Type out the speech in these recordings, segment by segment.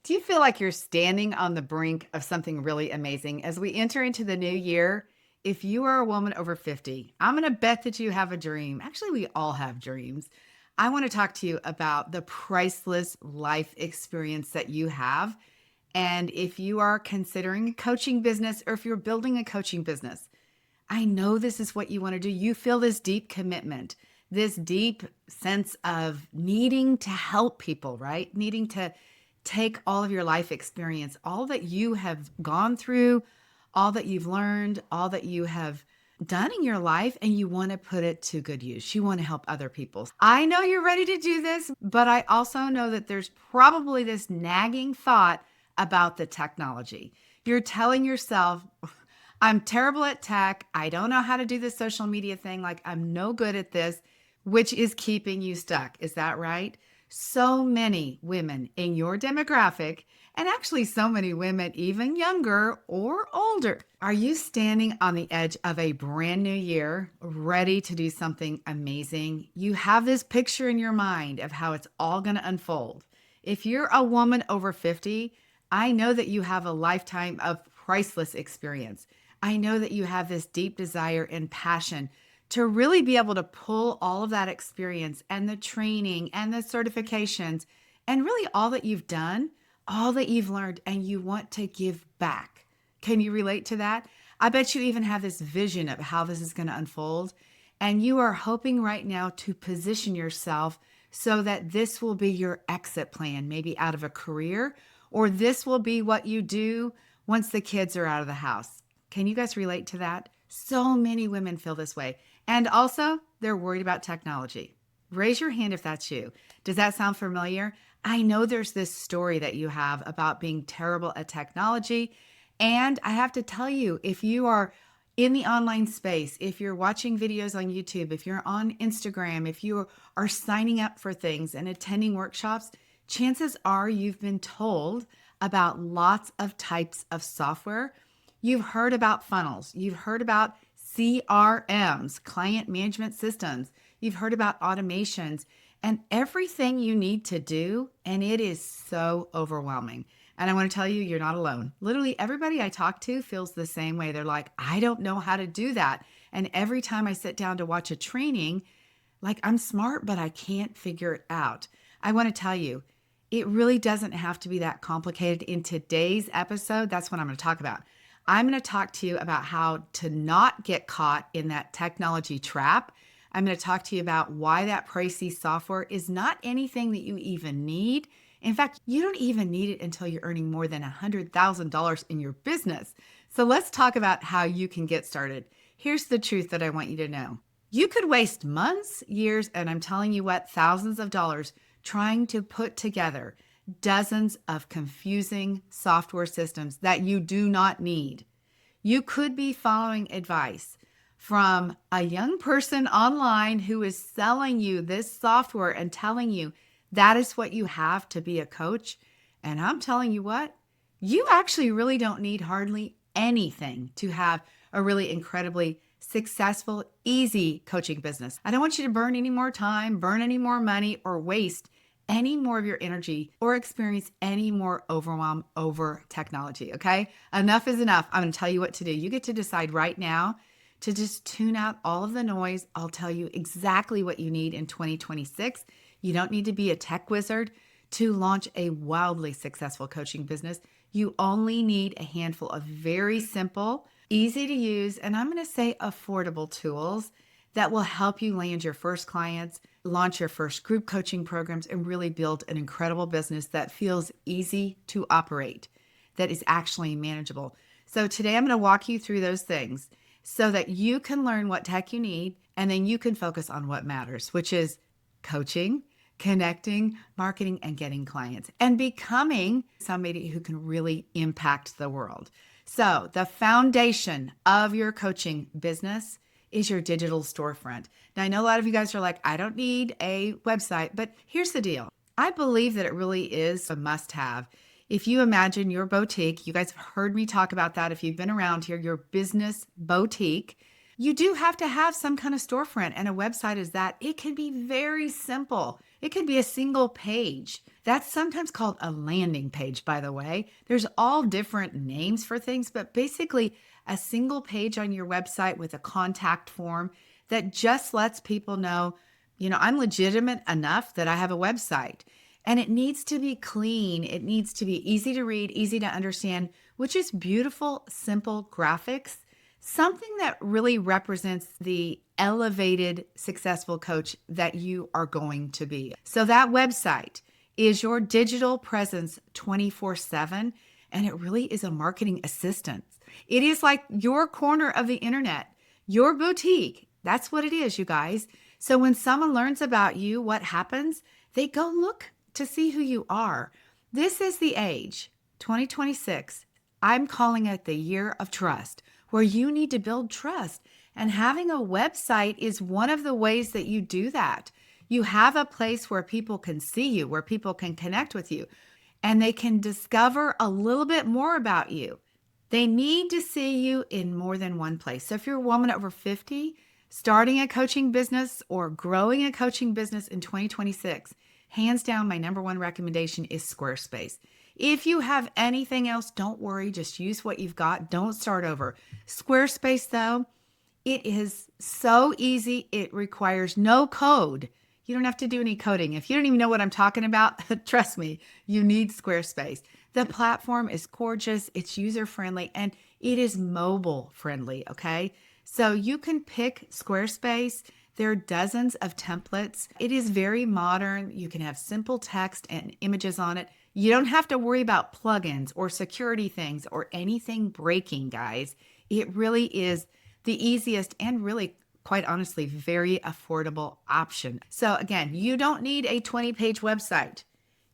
Do you feel like you're standing on the brink of something really amazing as we enter into the new year? If you are a woman over 50, I'm going to bet that you have a dream. Actually, we all have dreams. I want to talk to you about the priceless life experience that you have. And if you are considering a coaching business or if you're building a coaching business, I know this is what you want to do. You feel this deep commitment, this deep sense of needing to help people, right? Needing to take all of your life experience, all that you have gone through, all that you've learned, all that you have done in your life, and you want to put it to good use. You want to help other people. I know you're ready to do this, but I also know that there's probably this nagging thought about the technology. You're telling yourself, I'm terrible at tech. I don't know how to do this social media thing. Like, I'm no good at this, which is keeping you stuck. Is that right? So many women in your demographic, and actually so many women even younger or older. Are you standing on the edge of a brand new year, ready to do something amazing? You have this picture in your mind of how it's all going to unfold. If you're a woman over 50, I know that you have a lifetime of priceless experience. I know that you have this deep desire and passion to really be able to pull all of that experience and the training and the certifications and really all that you've done, all that you've learned, and you want to give back. Can you relate to that? I bet you even have this vision of how this is going to unfold. And you are hoping right now to position yourself so that this will be your exit plan, maybe out of a career, or this will be what you do once the kids are out of the house. Can you guys relate to that? So many women feel this way. And also, they're worried about technology. Raise your hand if that's you. Does that sound familiar? I know there's this story that you have about being terrible at technology. And I have to tell you, if you are in the online space, if you're watching videos on YouTube, if you're on Instagram, if you are signing up for things and attending workshops, chances are you've been told about lots of types of software. You've heard about funnels. You've heard about CRMs, client management systems. You've heard about automations and everything you need to do. And it is so overwhelming. And I want to tell you, you're not alone. Literally, everybody I talk to feels the same way. They're like, I don't know how to do that. And every time I sit down to watch a training, like I'm smart, but I can't figure it out. I want to tell you, it really doesn't have to be that complicated. In today's episode, that's what I'm going to talk about. I'm going to talk to you about how to not get caught in that technology trap. I'm going to talk to you about why that pricey software is not anything that you even need. In fact, you don't even need it until you're earning more than $100,000 in your business. So let's talk about how you can get started. Here's the truth that I want you to know. You could waste months, years, and I'm telling you what, thousands of dollars trying to put together dozens of confusing software systems that you do not need. You could be following advice from a young person online who is selling you this software and telling you that is what you have to be a coach. And I'm telling you what, you actually really don't need hardly anything to have a really incredibly successful, easy coaching business. I don't want you to burn any more time, burn any more money, or waste any more of your energy or experience any more overwhelm over technology, okay? Enough is enough. I'm going to tell you what to do. You get to decide right now to just tune out all of the noise. I'll tell you exactly what you need in 2026. You don't need to be a tech wizard to launch a wildly successful coaching business. You only need a handful of very simple, easy to use, and I'm going to say affordable tools that will help you land your first clients, launch your first group coaching programs, and really build an incredible business that feels easy to operate, that is actually manageable. So today I'm going to walk you through those things so that you can learn what tech you need, and then you can focus on what matters, which is coaching, connecting, marketing, and getting clients, and becoming somebody who can really impact the world. So the foundation of your coaching business is your digital storefront. Now, I know a lot of you guys are like, I don't need a website, but here's the deal. I believe that it really is a must-have. If you imagine your boutique, you guys have heard me talk about that if you've been around here, your business boutique, you do have to have some kind of storefront, and a website is that. It can be very simple. It could be a single page. That's sometimes called a landing page, by the way. There's all different names for things, but basically a single page on your website with a contact form that just lets people know, I'm legitimate enough that I have a website. And it needs to be clean. It needs to be easy to read, easy to understand, which is beautiful, simple graphics, something that really represents the elevated, successful coach that you are going to be. So that website is your digital presence 24/7, and it really is a marketing assistant. It is like your corner of the internet, your boutique. That's what it is, you guys. So when someone learns about you, what happens? They go look to see who you are. This is the age, 2026. I'm calling it the year of trust, where you need to build trust. And having a website is one of the ways that you do that. You have a place where people can see you, where people can connect with you, and they can discover a little bit more about you. They need to see you in more than one place. So if you're a woman over 50, starting a coaching business or growing a coaching business in 2026, hands down, my number one recommendation is Squarespace. If you have anything else, don't worry. Just use what you've got. Don't start over. Squarespace, though, it is so easy. It requires no code. You don't have to do any coding. If you don't even know what I'm talking about, trust me, you need Squarespace. The platform is gorgeous. It's user-friendly, and it is mobile-friendly, okay? So you can pick Squarespace. There are dozens of templates. It is very modern. You can have simple text and images on it. You don't have to worry about plugins or security things or anything breaking, guys. It really is the easiest and really, quite honestly, very affordable option. So again, you don't need a 20-page website.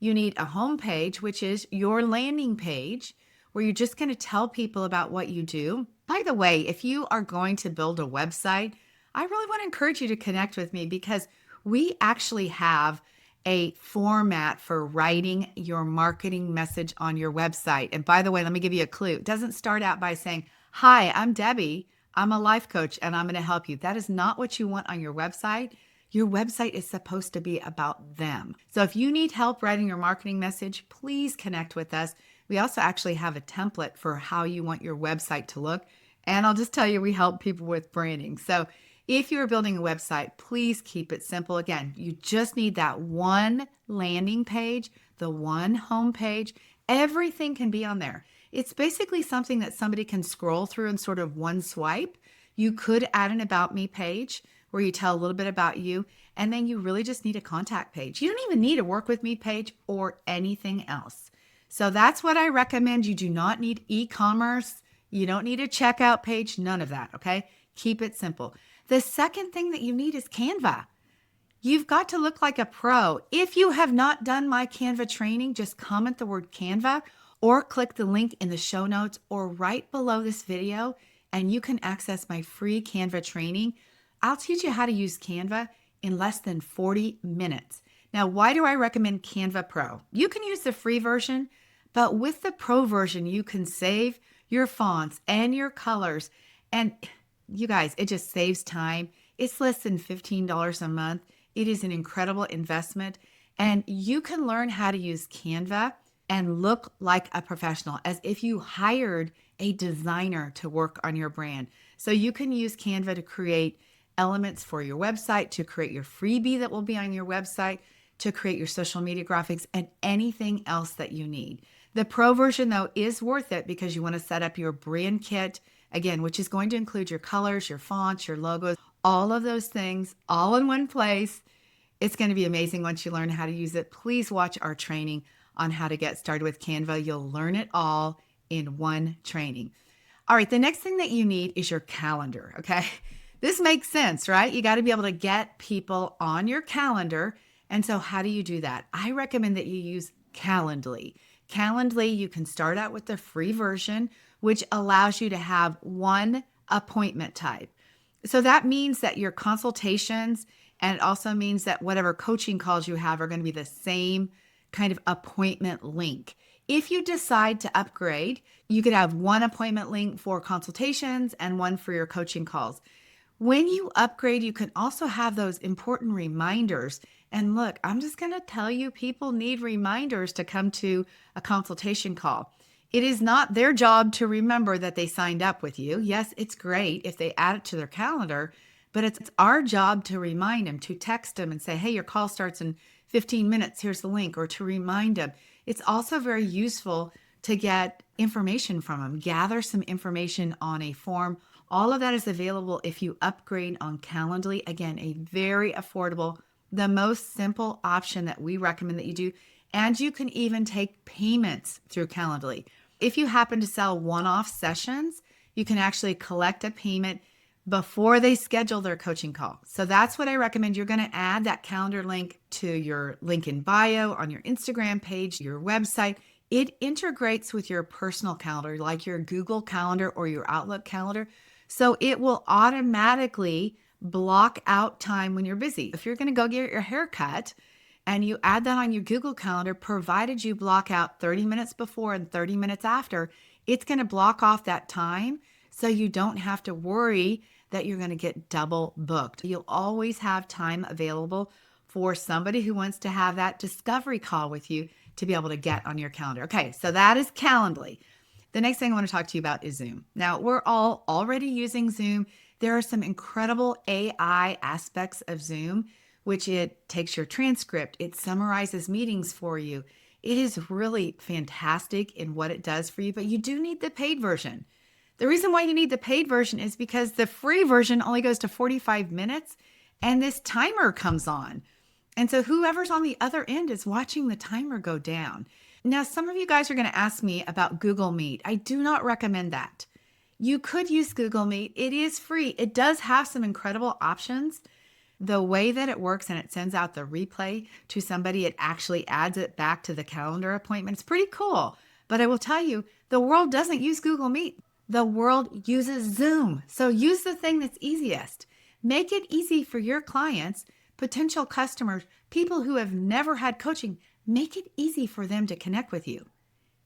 You need a home page, which is your landing page, where you're just going to tell people about what you do. By the way, if you are going to build a website, I really want to encourage you to connect with me, because we actually have a format for writing your marketing message on your website. And by the way, let me give you a clue. It doesn't start out by saying, "Hi, I'm Debbie. I'm a life coach and I'm going to help you." That is not what you want on your website. Your website is supposed to be about them. So if you need help writing your marketing message, please connect with us. We also actually have a template for how you want your website to look. And I'll just tell you, we help people with branding. So if you're building a website, please keep it simple. Again, you just need that one landing page, the one home page. Everything can be on there. It's basically something that somebody can scroll through in sort of one swipe. You could add an About Me page where you tell a little bit about you, and then you really just need a contact page. You don't even need a Work With Me page or anything else. So that's what I recommend. You do not need e-commerce. You don't need a checkout page, none of that, okay? Keep it simple. The second thing that you need is Canva. You've got to look like a pro. If you have not done my Canva training, just comment the word Canva or click the link in the show notes or right below this video, and you can access my free Canva training. I'll teach you how to use Canva in less than 40 minutes. Now, why do I recommend Canva Pro? You can use the free version, but with the Pro version, you can save your fonts and your colors. And you guys, it just saves time. It's less than $15 a month. It is an incredible investment. And you can learn how to use Canva and look like a professional, as if you hired a designer to work on your brand. So you can use Canva to create elements for your website, to create your freebie that will be on your website, to create your social media graphics, and anything else that you need. The Pro version, though, is worth it because you want to set up your brand kit, again, which is going to include your colors, your fonts, your logos, all of those things, all in one place. It's going to be amazing once you learn how to use it. Please watch our training on how to get started with Canva. You'll learn it all in one training. All right, the next thing that you need is your calendar, okay? This makes sense, right? You got to be able to get people on your calendar. And so how do you do that? I recommend that you use Calendly. Calendly, you can start out with the free version, which allows you to have one appointment type. So that means that your consultations, and it also means that whatever coaching calls you have are going to be the same kind of appointment link. If you decide to upgrade, you could have one appointment link for consultations and one for your coaching calls. When you upgrade, you can also have those important reminders. And look, I'm just going to tell you, people need reminders to come to a consultation call. It is not their job to remember that they signed up with you. Yes, it's great if they add it to their calendar, but it's our job to remind them, to text them and say, hey, your call starts in 15 minutes. Here's the link, or to remind them. It's also very useful to get information from them, gather some information on a form. All of that is available if you upgrade on Calendly. Again, a very affordable, the most simple option that we recommend that you do. And you can even take payments through Calendly. If you happen to sell one-off sessions, you can actually collect a payment before they schedule their coaching call. So that's what I recommend. You're going to add that calendar link to your link in bio on your Instagram page, your website. It integrates with your personal calendar, like your Google Calendar or your Outlook calendar. So it will automatically block out time when you're busy. If you're going to go get your hair cut and you add that on your Google Calendar, provided you block out 30 minutes before and 30 minutes after, it's going to block off that time so you don't have to worry that you're going to get double booked. You'll always have time available for somebody who wants to have that discovery call with you to be able to get on your calendar. Okay, so that is Calendly. The next thing I want to talk to you about is Zoom. Now, we're all already using Zoom. There are some incredible AI aspects of Zoom, which it takes your transcript, it summarizes meetings for you. It is really fantastic in what it does for you, but you do need the paid version. The reason why you need the paid version is because the free version only goes to 45 minutes and this timer comes on. And so whoever's on the other end is watching the timer go down. Now, some of you guys are going to ask me about Google Meet. I do not recommend that. You could use Google Meet. It is free. It does have some incredible options. The way that it works and it sends out the replay to somebody, it actually adds it back to the calendar appointment. It's pretty cool. But I will tell you, the world doesn't use Google Meet. The world uses Zoom. So use the thing that's easiest. Make it easy for your clients, potential customers, people who have never had coaching. Make it easy for them to connect with you.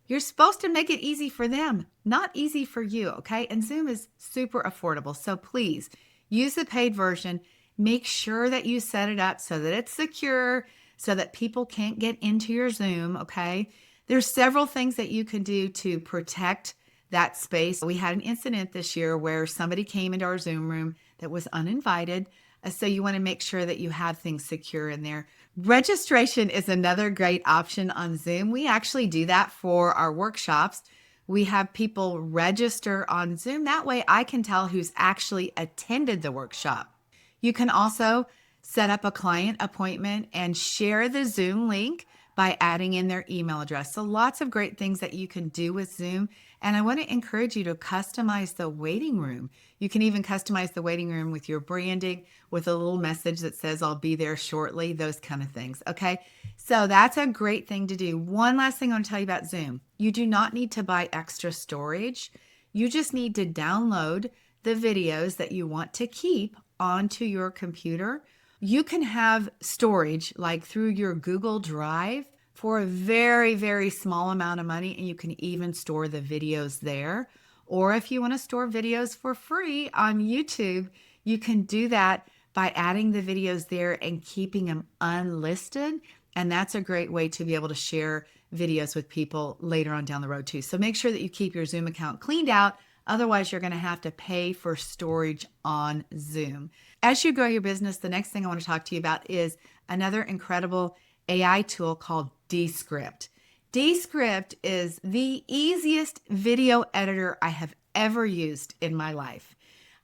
You're supposed to make it easy for them, not easy for you, okay? And Zoom is super affordable. So please use the paid version. Make sure that you set it up so that it's secure, so that people can't get into your Zoom, okay? There's several things that you can do to protect that space. We had an incident this year where somebody came into our Zoom room that was uninvited. So you want to make sure that you have things secure in there. Registration is another great option on Zoom. We actually do that for our workshops. We have people register on Zoom. That way I can tell who's actually attended the workshop. You can also set up a client appointment and share the Zoom link by adding in their email address. So lots of great things that you can do with Zoom. And I want to encourage you to customize the waiting room. You can even customize the waiting room with your branding, with a little message that says, I'll be there shortly, those kind of things. Okay. So that's a great thing to do. One last thing I want to tell you about Zoom. You do not need to buy extra storage. You just need to download the videos that you want to keep onto your computer. You can have storage like through your Google Drive for a very, very small amount of money, and you can even store the videos there. Or if you want to store videos for free on YouTube, you can do that by adding the videos there and keeping them unlisted. And that's a great way to be able to share videos with people later on down the road too. So make sure that you keep your Zoom account cleaned out. Otherwise, you're going to have to pay for storage on Zoom. As you grow your business, the next thing I want to talk to you about is another incredible AI tool called Descript. Descript is the easiest video editor I have ever used in my life.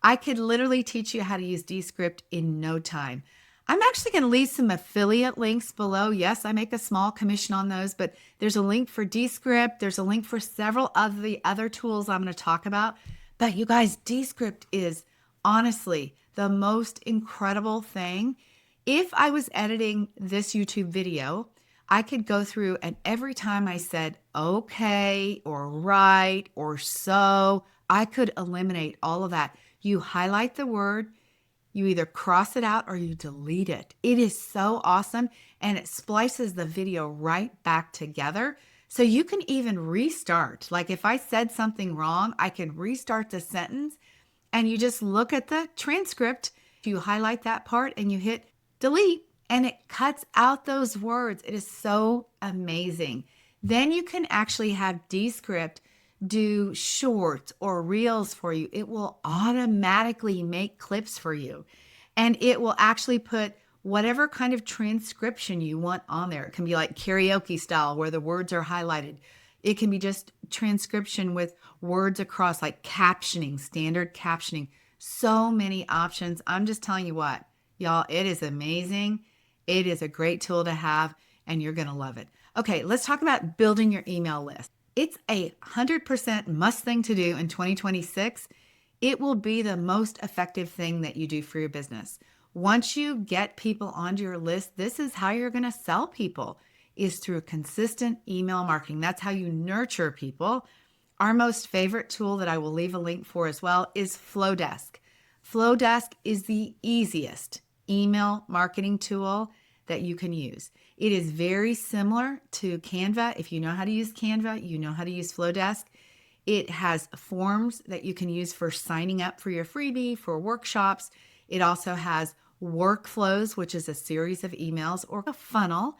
I could literally teach you how to use Descript in no time. I'm actually going to leave some affiliate links below. Yes, I make a small commission on those, but there's a link for Descript. There's a link for several of the other tools I'm going to talk about. But you guys, Descript is honestly the most incredible thing. If I was editing this YouTube video, I could go through and every time I said okay or right or so, I could eliminate all of that. You highlight the word, you either cross it out or you delete it. It is so awesome, and it splices the video right back together. So you can even restart. Like if I said something wrong, I can restart the sentence and you just look at the transcript. You highlight that part and you hit delete, and it cuts out those words. It is so amazing. Then you can actually have Descript do shorts or reels for you. It will automatically make clips for you, and it will actually put whatever kind of transcription you want on there. It can be like karaoke style where the words are highlighted. It can be just transcription with words across, like captioning, standard captioning. So many options. I'm just telling you what, y'all, it is amazing. It is a great tool to have, and you're going to love it. Okay, let's talk about building your email list. It's 100% must thing to do in 2026. It will be the most effective thing that you do for your business. Once you get people onto your list, this is how you're going to sell people, is through consistent email marketing. That's how you nurture people. Our most favorite tool that I will leave a link for as well is Flowdesk. Flowdesk is the easiest email marketing tool that you can use. It is very similar to Canva. If you know how to use Canva, you know how to use Flowdesk. It has forms that you can use for signing up for your freebie, for workshops. It also has workflows, which is a series of emails, or a funnel.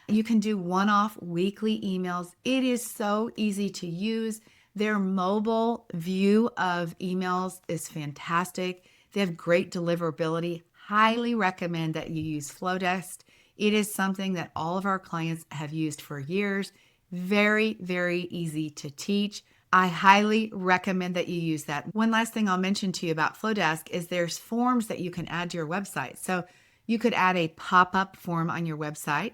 You can do one-off weekly emails. It is so easy to use. Their mobile view of emails is fantastic. They have great deliverability. Highly recommend that you use Flowdesk. It is something that all of our clients have used for years. Very, very easy to teach. I highly recommend that you use that. One last thing I'll mention to you about Flowdesk is there's forms that you can add to your website. So you could add a pop-up form on your website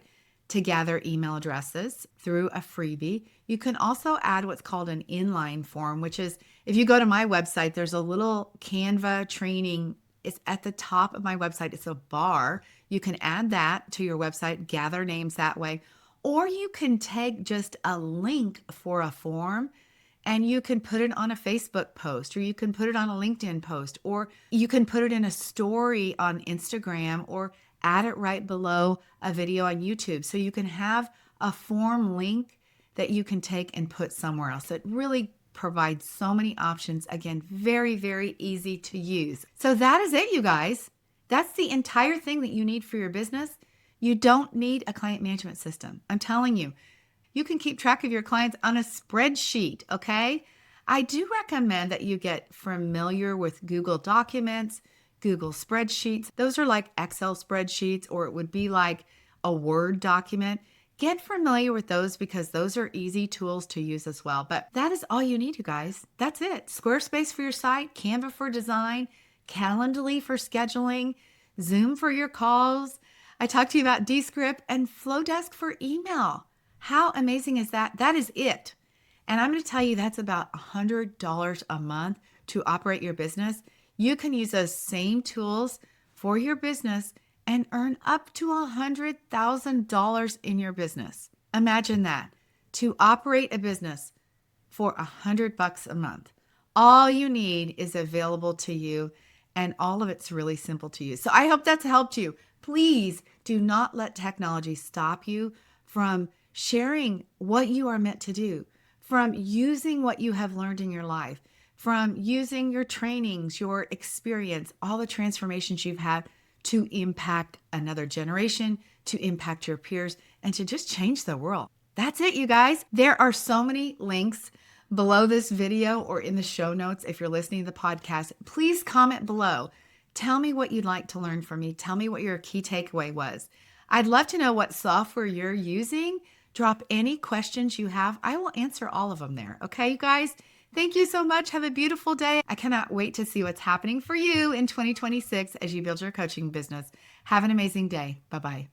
to gather email addresses through a freebie. You can also add what's called an inline form, which is, if you go to my website, there's a little Canva training. It's at the top of my website. It's a bar. You can add that to your website, gather names that way. Or you can take just a link for a form and you can put it on a Facebook post, or you can put it on a LinkedIn post, or you can put it in a story on Instagram, or add it right below a video on YouTube. So you can have a form link that you can take and put somewhere else. It really provides so many options. Again, very, very easy to use. So that is it, you guys. That's the entire thing that you need for your business. You don't need a client management system. I'm telling you, you can keep track of your clients on a spreadsheet, okay? I do recommend that you get familiar with Google Documents, Google Spreadsheets. Those are like Excel spreadsheets, or it would be like a Word document. Get familiar with those because those are easy tools to use as well. But that is all you need, you guys. That's it. Squarespace for your site, Canva for design, Calendly for scheduling, Zoom for your calls. I talked to you about Descript and Flowdesk for email. How amazing is that? That is it. And I'm going to tell you that's about $100 a month to operate your business. You can use those same tools for your business and earn up to $100,000 in your business. Imagine that, to operate a business for $100 a month. All you need is available to you, and all of it's really simple to use. So I hope that's helped you. Please do not let technology stop you from sharing what you are meant to do, from using what you have learned in your life, from using your trainings, your experience, all the transformations you've had to impact another generation, to impact your peers, and to just change the world. That's it, you guys. There are so many links below this video or in the show notes. If you're listening to the podcast, please comment below. Tell me what you'd like to learn from me. Tell me what your key takeaway was. I'd love to know what software you're using. Drop any questions you have. I will answer all of them there. Okay, you guys? Thank you so much. Have a beautiful day. I cannot wait to see what's happening for you in 2026 as you build your coaching business. Have an amazing day. Bye-bye.